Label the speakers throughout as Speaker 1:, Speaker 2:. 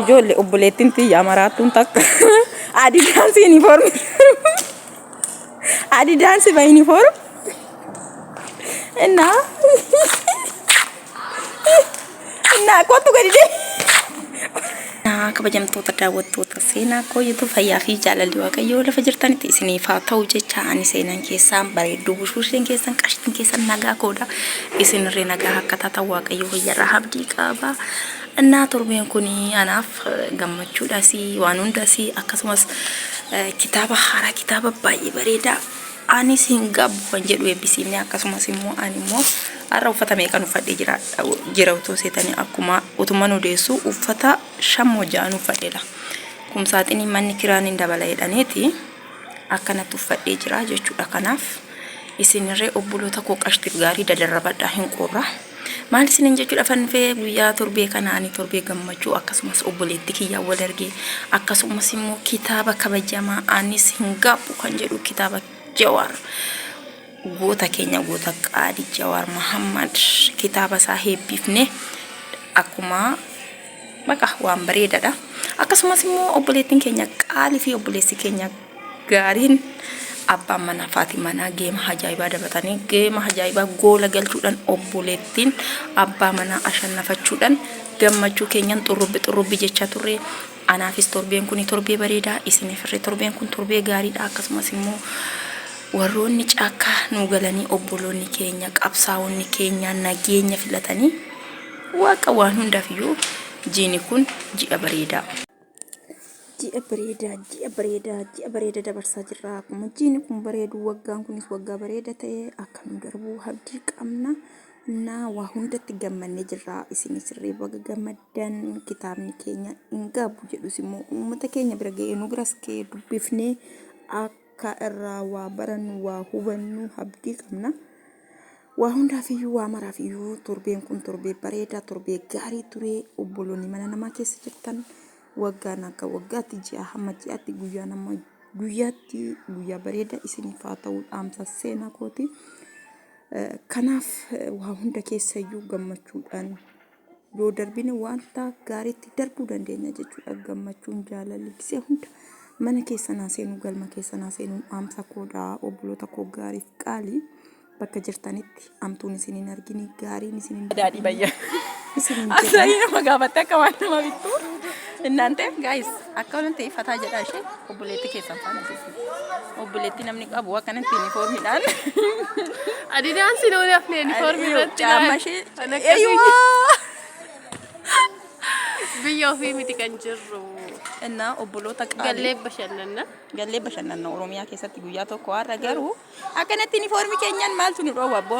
Speaker 1: ijoollee obboleettiin tiyyaa maraattuun takka Adidas uniform Adidas ba uniform እና ቆጡ ገዲደ kabajamtoota daawwattoota seenaa koo YouTube fayyaa fi jaalalli waaqayyoo lafa jirtanitti isiniif haa ta'u jecha ani seenaan keessan bareedduu bushuusheen keessan qashtiin keessan nagaa koodha isinirree nagaa akka taatan waaqayyoo fayyarraa abdii qaba. እና torbeen kun anaaf gammachuudhaas waan hundaas akkasumas kitaaba haaraa kitaaba baay'ee bareedaa ani singabu kan jedhu eebbisiifne akkasumas immoo ani immoo arra uffata meeqan uffadhee jira utoo seetanii akkuma utuman odeessu uffata shammoo ja'an uffadheedha. Kumsaaxinii manni kiraan hin dabala jedhaniiti akkanatti uffadhee jira jechuudha. Kanaaf isinirree obboloota koo qashtiif gaarii dadarrabadhaa hin qorra. Maal isinin jechuudha fanfee guyyaa torbee kanaani torbee gammachuu akkasumas obboleetti kiyyaa wal argee akkasumas immoo kitaaba kabajamaa ani singabu kan jedhu kitaaba Jawar goota keenya goota qaadii Jawar Muhammad kitaaba isaa heebbifne akkuma baqa waan bareedaadha. Akkasumas immoo obboleettiin keenya qaalii fi obboleessi keenya gaariin abbaan mana Faatimaa geema ajaa'ibaa dabatanii geema ajaa'ibaa goola galchuudhaan obboleettiin abbaa mana ashannafachuudhaan gammachuu keenyan xurrubbi jecha turre. Anaafis torbeen kun torbee bareedaa isiniif irree torbeen kun torbee gaariidha. Akkasumas immoo warroonni caakkaa nu galanii obboloonni keenya qabsaa'onni keenya nageenya filatanii waaqa waan hundaafiyyu jiini kun ji'a bareedaa dabarsaa jirra. Akkuma jiini kun bareedu waggaan kunis waggaa bareeda ta'e akka nu darbuu abdii qabna. Na waa hundatti gammannee jirra. Isinis irree baga gammaddan kitaabni keenya hingabu jedhus immoo uummata keenya bira ga'ee nu biras kee dubbifnee akka irraa waa barannu waa hubannu abdii qabna. Waa hundaafiyyuu waa maraafiyyuu torbeen kun torbee bareedaa torbee gaarii ture. Obboloonni mana namaa keessa jirtan waggaan akka waggaatti ji'a hamma ji'aatti guyyaa nama guyyaatti guyyaa bareeda isiniif haa ta'u dhaamsa seenaa kooti. Kanaaf waa hunda keessayyuu gammachuudhaan yoo darbine wanta gaariitti darbuu dandeenya jechuudha. Gammachuun jaalalli gisee hunda mana keessanaa seenuu galma keessanaa seenuu dhaamsa koodhaa obboloota koo gaariif qaalii bakka jirtanitti amtuun isiniin argini gaariin isiniin daadhii bayya asii nama gaafatte akka waan nama bittu እናንተ ጋይስ አካውንት ይፈታ ጀዳሽ ኦብሌቲ ከሰን ፋናስ ኦብሌቲ namni qabu akkanatti uniformidhaan Adidas ነው ያፍኔ uniformidhaan ጫማሽ eywa biyyo fi miti kan jirru እና obboloota gallee bashannanna Oromiyaa keessatti guyyaa tokko har'a garuu akkanatti uniformi keenyan maaltu nu dhoowwa abbo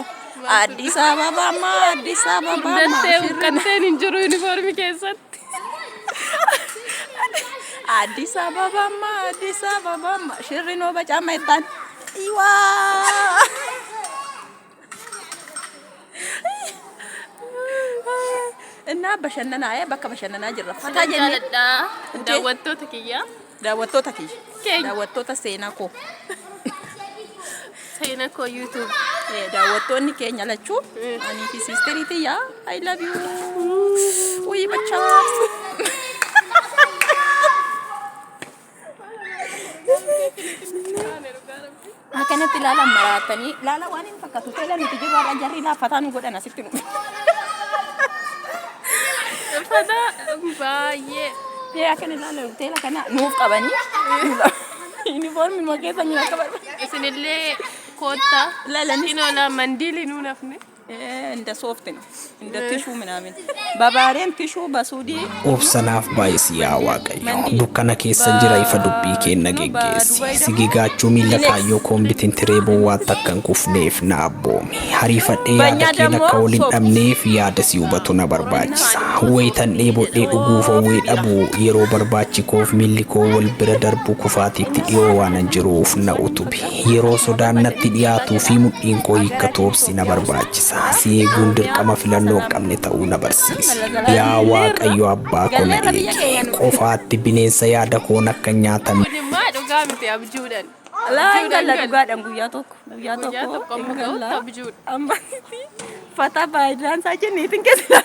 Speaker 1: Addis Ababa danteen hin jiru uniformi keessatti Addis Ababa shirri no bacama itan iwa እና በሸነና በቃ በሸነና ጅራ ፈታ ጀነዳ ዳወቶ ተኪያ ሴና ኮ ዩቲዩብ ዳወቶኒ ኬኛ ለቹ አኒ ፊ ሲስተሪ ትያ አይ ላቭ ዩ ወይ በቻ አከነቲ ላላ መራተኒ ላላ ዋኒን ፈካቱ ተላኒ ትጅራ ራጃሪ ላ ፈታኑ ጎዳና ሲትኑ fada baay'ee akana laala hoteela kana nuuf qabani uniform ma keessa ni akka barba isinillee koota laalani inola mandili nu nafne እንደ ሶፍት ነው እንደ ቲሹ ምናምን ባባሬም ቲሹ በሱዲ
Speaker 2: ኦብሰናፍ ባይስ ያ ዋቀዮ ዱካና ኬሰን ጅራ ይፈዱቢ ኬነ ጌጌስ ሲጊጋቹ ሚለካዮ ኮምቢቲን ትሬቦ ዋታከን ኩፍኔፍ ናቦሚ ሀሪፈዴ ያደኪነ ከውሊን አምኔፍ ያደሲ ውበቱ ነበርባችሳ ወይተን ዴቦዴ ዱጉፎ ወይ ዳቡ የሮ በርባች ኮፍ ሚሊኮ ወልብረ ደርቡ ኩፋቲቲ ዲዮዋነን ጅሩፍ ነኡቱቢ የሮ ሶዳነት ዲያቱ ፊሙ ኢንኮ ይከቶብሲ ነበርባችሳ si gundir kama filannoo qabne ta'uu na barsiisa yaa waaqayyo abbaa kona eegi qofaatti bineensa yaada koon akka nyaatan
Speaker 3: dhugaa miti abjuudhaan
Speaker 1: galla dhugaadhaan guyyaa tokko abjuudha amma fata baay'inaan isaa jenneetiin keessa